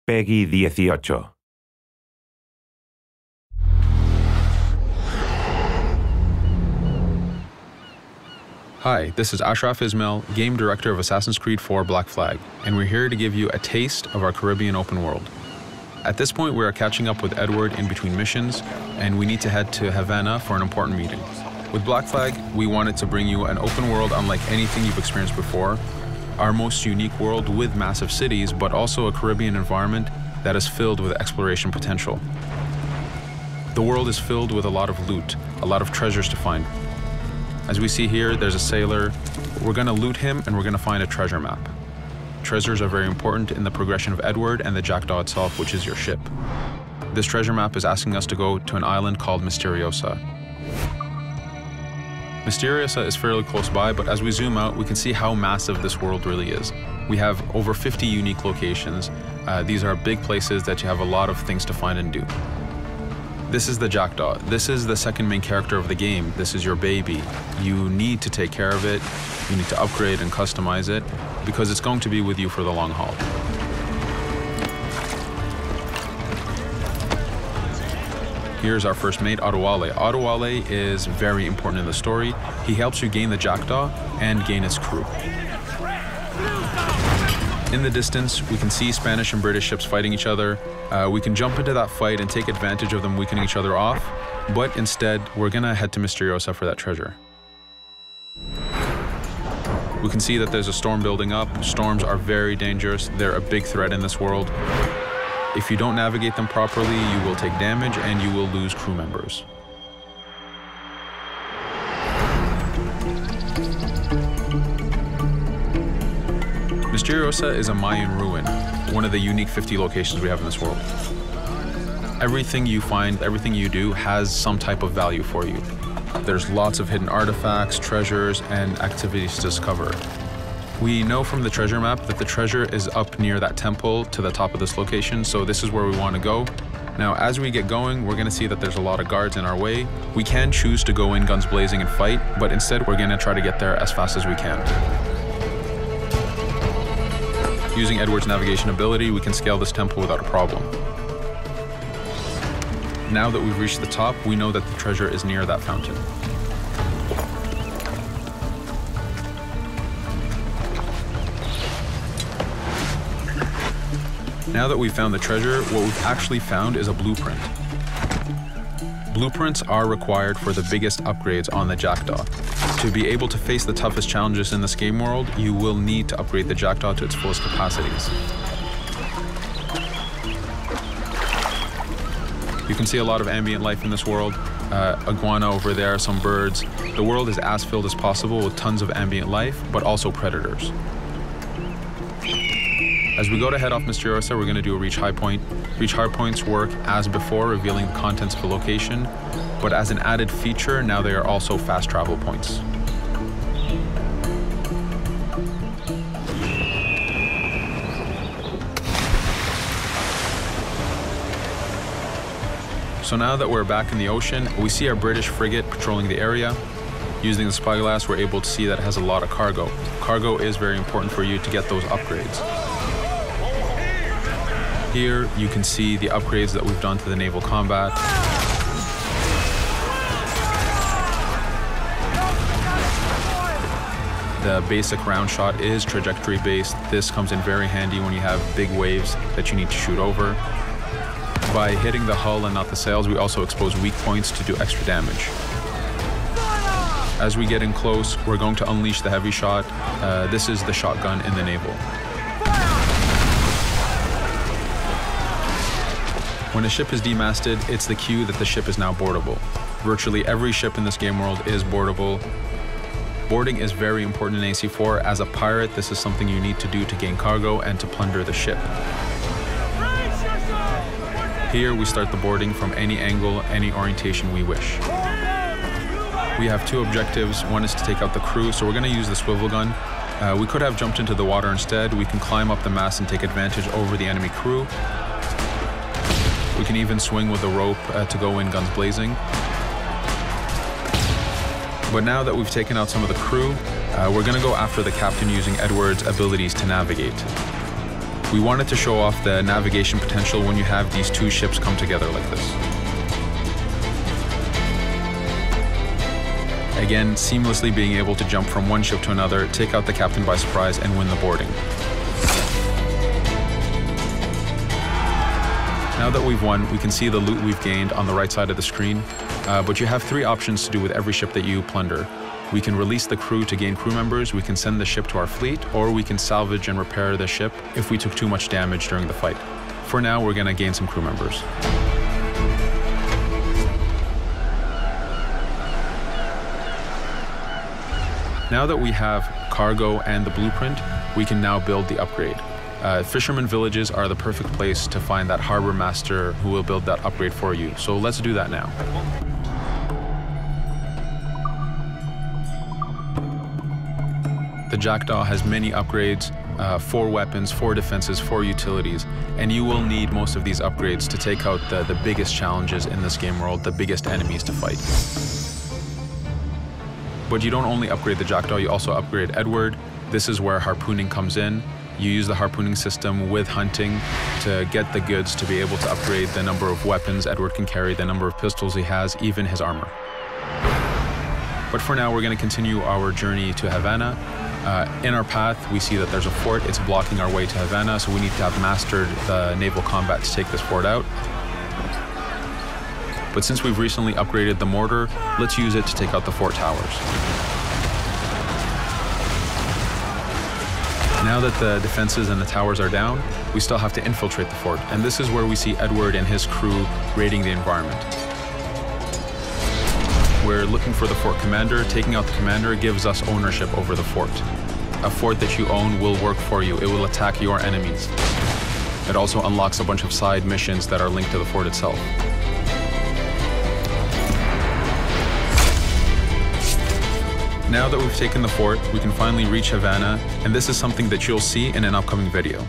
Peggy 18. Hi, this is Ashraf Ismail, Game Director of Assassin's Creed 4 Black Flag, and we're here to give you a taste of our Caribbean open world. At this point, we are catching up with Edward in between missions, and we need to head to Havana for an important meeting. With Black Flag, we wanted to bring you an open world unlike anything you've experienced before, our most unique world with massive cities, but also a Caribbean environment that is filled with exploration potential. The world is filled with a lot of loot, a lot of treasures to find. As we see here, there's a sailor. We're gonna loot him and we're gonna find a treasure map. Treasures are very important in the progression of Edward and the Jackdaw itself, which is your ship. This treasure map is asking us to go to an island called Misteriosa. Misteriosa is fairly close by, but as we zoom out, we can see how massive this world really is. We have over 50 unique locations. These are big places that you have a lot of things to find and do. This is the Jackdaw. This is the second main character of the game. This is your baby. You need to take care of it. You need to upgrade and customize it because it's going to be with you for the long haul. Here's our first mate, Adewale. Adewale is very important in the story. He helps you gain the Jackdaw and gain its crew. In the distance, we can see Spanish and British ships fighting each other. We can jump into that fight and take advantage of them weakening each other off, but instead, we're gonna head to Misteriosa for that treasure. We can see that there's a storm building up. Storms are very dangerous. They're a big threat in this world. If you don't navigate them properly, you will take damage and you will lose crew members. Misteriosa is a Mayan ruin, one of the unique 50 locations we have in this world. Everything you find, everything you do has some type of value for you. There's lots of hidden artifacts, treasures, and activities to discover. We know from the treasure map that the treasure is up near that temple to the top of this location, so this is where we want to go. Now, as we get going, we're going to see that there's a lot of guards in our way. We can choose to go in guns blazing and fight, but instead we're going to try to get there as fast as we can. Using Edward's navigation ability, we can scale this temple without a problem. Now that we've reached the top, we know that the treasure is near that fountain. Now that we've found the treasure, what we've actually found is a blueprint. Blueprints are required for the biggest upgrades on the Jackdaw. To be able to face the toughest challenges in this game world, you will need to upgrade the Jackdaw to its fullest capacities. You can see a lot of ambient life in this world. Iguana over there, some birds. The world is as filled as possible with tons of ambient life, but also predators. As we go to head off Misteriosa, we're going to do a reach high point. Reach high points work as before, revealing the contents of a location, but as an added feature, now they are also fast travel points. So now that we're back in the ocean, we see our British frigate patrolling the area. Using the spyglass, we're able to see that it has a lot of cargo. Cargo is very important for you to get those upgrades. Here, you can see the upgrades that we've done to the naval combat. The basic round shot is trajectory based. This comes in very handy when you have big waves that you need to shoot over. By hitting the hull and not the sails, we also expose weak points to do extra damage. As we get in close, we're going to unleash the heavy shot. This is the shotgun in the naval. When a ship is demasted, it's the cue that the ship is now boardable. Virtually every ship in this game world is boardable. Boarding is very important in AC4. As a pirate, this is something you need to do to gain cargo and to plunder the ship. Here, we start the boarding from any angle, any orientation we wish. We have two objectives. One is to take out the crew, so we're going to use the swivel gun. We could have jumped into the water instead. We can climb up the mast and take advantage over the enemy crew. We can even swing with the rope to go in guns blazing. But now that we've taken out some of the crew, we're going to go after the captain using Edward's abilities to navigate. We wanted to show off the navigation potential when you have these two ships come together like this. Again, seamlessly being able to jump from one ship to another, take out the captain by surprise, and win the boarding. Now that we've won, we can see the loot we've gained on the right side of the screen, but you have three options to do with every ship that you plunder. We can release the crew to gain crew members, we can send the ship to our fleet, or we can salvage and repair the ship if we took too much damage during the fight. For now, we're going to gain some crew members. Now that we have cargo and the blueprint, we can now build the upgrade. Fisherman villages are the perfect place to find that harbor master who will build that upgrade for you. So let's do that now. The Jackdaw has many upgrades, 4 weapons, 4 defenses, 4 utilities, and you will need most of these upgrades to take out the biggest challenges in this game world, the biggest enemies to fight. But you don't only upgrade the Jackdaw, you also upgrade Edward. This is where harpooning comes in. You use the harpooning system with hunting to get the goods to be able to upgrade the number of weapons Edward can carry, the number of pistols he has, even his armor. But for now, we're going to continue our journey to Havana. In our path, we see that there's a fort. It's blocking our way to Havana, so we need to have mastered the naval combat to take this fort out. But since we've recently upgraded the mortar, let's use it to take out the fort towers. Now that the defenses and the towers are down, we still have to infiltrate the fort, and this is where we see Edward and his crew raiding the environment. We're looking for the fort commander. Taking out the commander gives us ownership over the fort. A fort that you own will work for you. It will attack your enemies. It also unlocks a bunch of side missions that are linked to the fort itself. Now that we've taken the fort, we can finally reach Havana, and this is something that you'll see in an upcoming video.